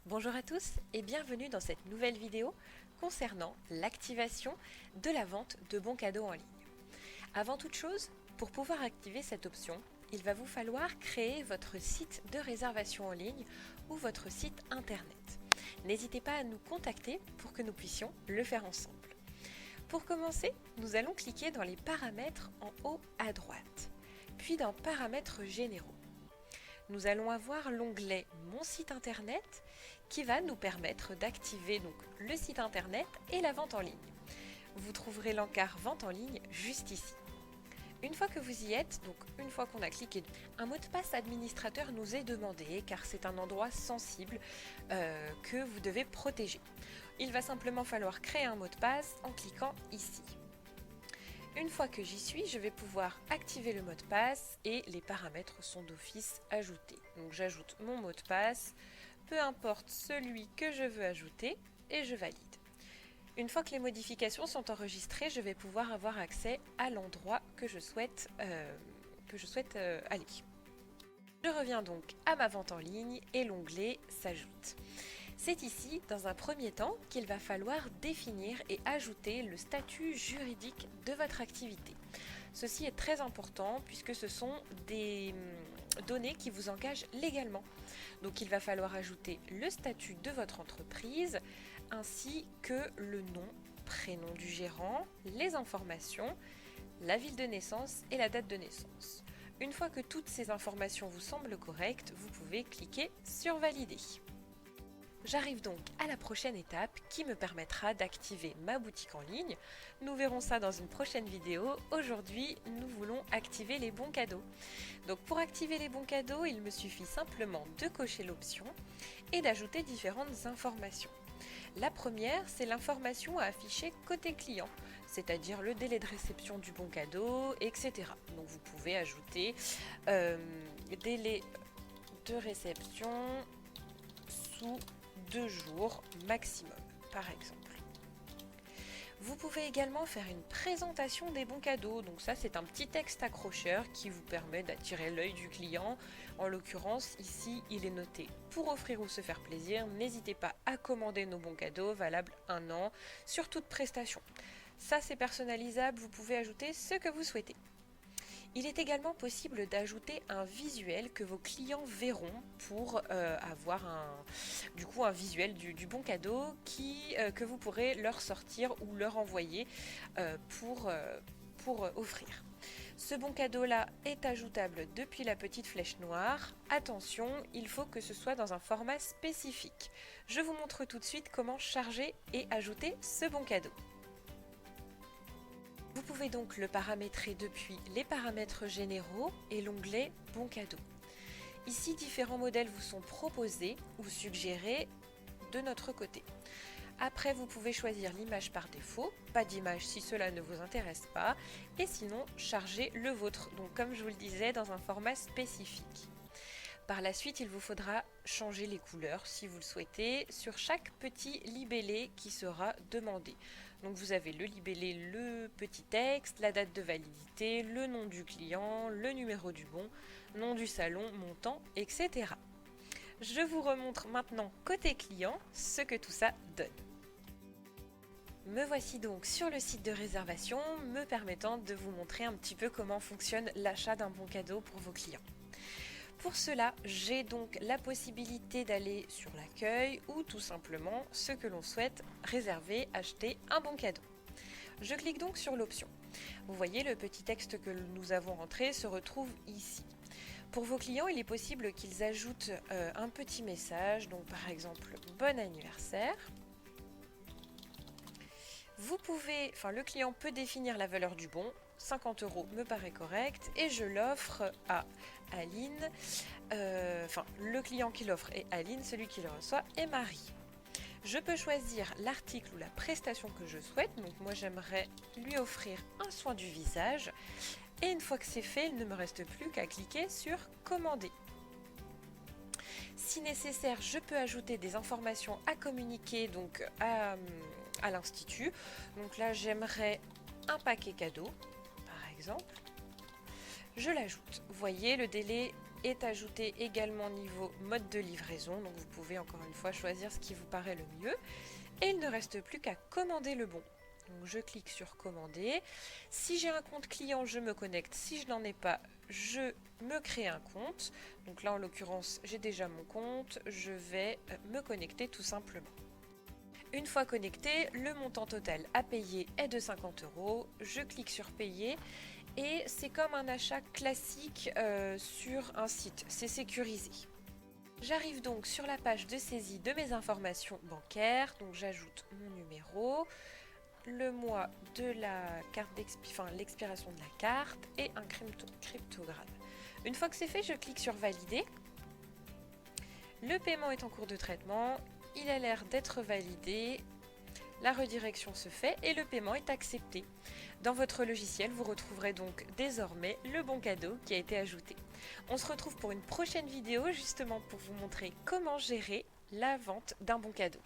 Bonjour à tous et bienvenue dans cette nouvelle vidéo concernant l'activation de la vente de bons cadeaux en ligne. Avant toute chose, pour pouvoir activer cette option, il va vous falloir créer votre site de réservation en ligne ou votre site internet. N'hésitez pas à nous contacter pour que nous puissions le faire ensemble. Pour commencer, nous allons cliquer dans les paramètres en haut à droite, puis dans Paramètres généraux. Nous allons avoir l'onglet Mon site internet qui va nous permettre d'activer donc le site internet et la vente en ligne. Vous trouverez l'encart Vente en ligne juste ici. Une fois que vous y êtes, donc une fois qu'on a cliqué, un mot de passe administrateur nous est demandé car c'est un endroit sensible que vous devez protéger. Il va simplement falloir créer un mot de passe en cliquant ici. Une fois que j'y suis, je vais pouvoir activer le mot de passe et les paramètres sont d'office ajoutés. Donc j'ajoute mon mot de passe, peu importe celui que je veux ajouter et je valide. Une fois que les modifications sont enregistrées, je vais pouvoir avoir accès à l'endroit que je souhaite aller. Je reviens donc à ma vente en ligne et l'onglet s'ajoute. C'est ici, dans un premier temps, qu'il va falloir définir et ajouter le statut juridique de votre activité. Ceci est très important puisque ce sont des données qui vous engagent légalement. Donc il va falloir ajouter le statut de votre entreprise ainsi que le nom, prénom du gérant, les informations, la ville de naissance et la date de naissance. Une fois que toutes ces informations vous semblent correctes, vous pouvez cliquer sur Valider. J'arrive donc à la prochaine étape qui me permettra d'activer ma boutique en ligne. Nous verrons ça dans une prochaine vidéo. Aujourd'hui, nous voulons activer les bons cadeaux. Donc pour activer les bons cadeaux, il me suffit simplement de cocher l'option et d'ajouter différentes informations. La première, c'est l'information à afficher côté client, c'est-à-dire le délai de réception du bon cadeau, etc. Donc vous pouvez ajouter délai de réception sous 2 jours maximum, par exemple. Vous pouvez également faire une présentation des bons cadeaux. Donc ça, c'est un petit texte accrocheur qui vous permet d'attirer l'œil du client. En l'occurrence, ici, il est noté pour offrir ou se faire plaisir. N'hésitez pas à commander nos bons cadeaux valables 1 an sur toute prestation. Ça, c'est personnalisable. Vous pouvez ajouter ce que vous souhaitez. Il est également possible d'ajouter un visuel que vos clients verront pour avoir un visuel du bon cadeau que vous pourrez leur sortir ou leur envoyer pour offrir. Ce bon cadeau-là est ajoutable depuis la petite flèche noire. Attention, il faut que ce soit dans un format spécifique. Je vous montre tout de suite comment charger et ajouter ce bon cadeau. Vous pouvez donc le paramétrer depuis les paramètres généraux et l'onglet Bon cadeau. Ici, différents modèles vous sont proposés ou suggérés de notre côté. Après, vous pouvez choisir l'image par défaut, pas d'image si cela ne vous intéresse pas, et sinon, charger le vôtre, donc comme je vous le disais, dans un format spécifique. Par la suite, il vous faudra changer les couleurs si vous le souhaitez sur chaque petit libellé qui sera demandé. Donc vous avez le libellé, le petit texte, la date de validité, le nom du client, le numéro du bon, nom du salon, montant, etc. Je vous remontre maintenant côté client ce que tout ça donne. Me voici donc sur le site de réservation, me permettant de vous montrer un petit peu comment fonctionne l'achat d'un bon cadeau pour vos clients. Pour cela, j'ai donc la possibilité d'aller sur l'accueil ou tout simplement ce que l'on souhaite réserver, acheter un bon cadeau. Je clique donc sur l'option. Vous voyez, le petit texte que nous avons rentré se retrouve ici. Pour vos clients, il est possible qu'ils ajoutent un petit message, donc par exemple « Bon anniversaire ». Le client peut définir la valeur du bon, 50 € me paraît correct, et je l'offre à Aline, le client qui l'offre est Aline, celui qui le reçoit est Marie. Je peux choisir l'article ou la prestation que je souhaite, donc moi j'aimerais lui offrir un soin du visage, et une fois que c'est fait, il ne me reste plus qu'à cliquer sur commander. Si nécessaire, je peux ajouter des informations à communiquer donc à l'institut. Donc là, j'aimerais un paquet cadeau, par exemple. Je l'ajoute. Vous voyez, le délai est ajouté également niveau mode de livraison, donc vous pouvez encore une fois choisir ce qui vous paraît le mieux. Et il ne reste plus qu'à commander le bon. Donc je clique sur commander. Si j'ai un compte client, je me connecte. Si je n'en ai pas, je me crée un compte. Donc là en l'occurrence, j'ai déjà mon compte. Je vais me connecter tout simplement. Une fois connecté, le montant total à payer est de 50 €. Je clique sur payer et c'est comme un achat classique sur un site. C'est sécurisé. J'arrive donc sur la page de saisie de mes informations bancaires. Donc j'ajoute mon numéro, le mois de la carte l'expiration de la carte et un cryptogramme. Une fois que c'est fait, je clique sur valider. Le paiement est en cours de traitement, il a l'air d'être validé, la redirection se fait et le paiement est accepté. Dans votre logiciel, vous retrouverez donc désormais le bon cadeau qui a été ajouté. On se retrouve pour une prochaine vidéo justement pour vous montrer comment gérer la vente d'un bon cadeau.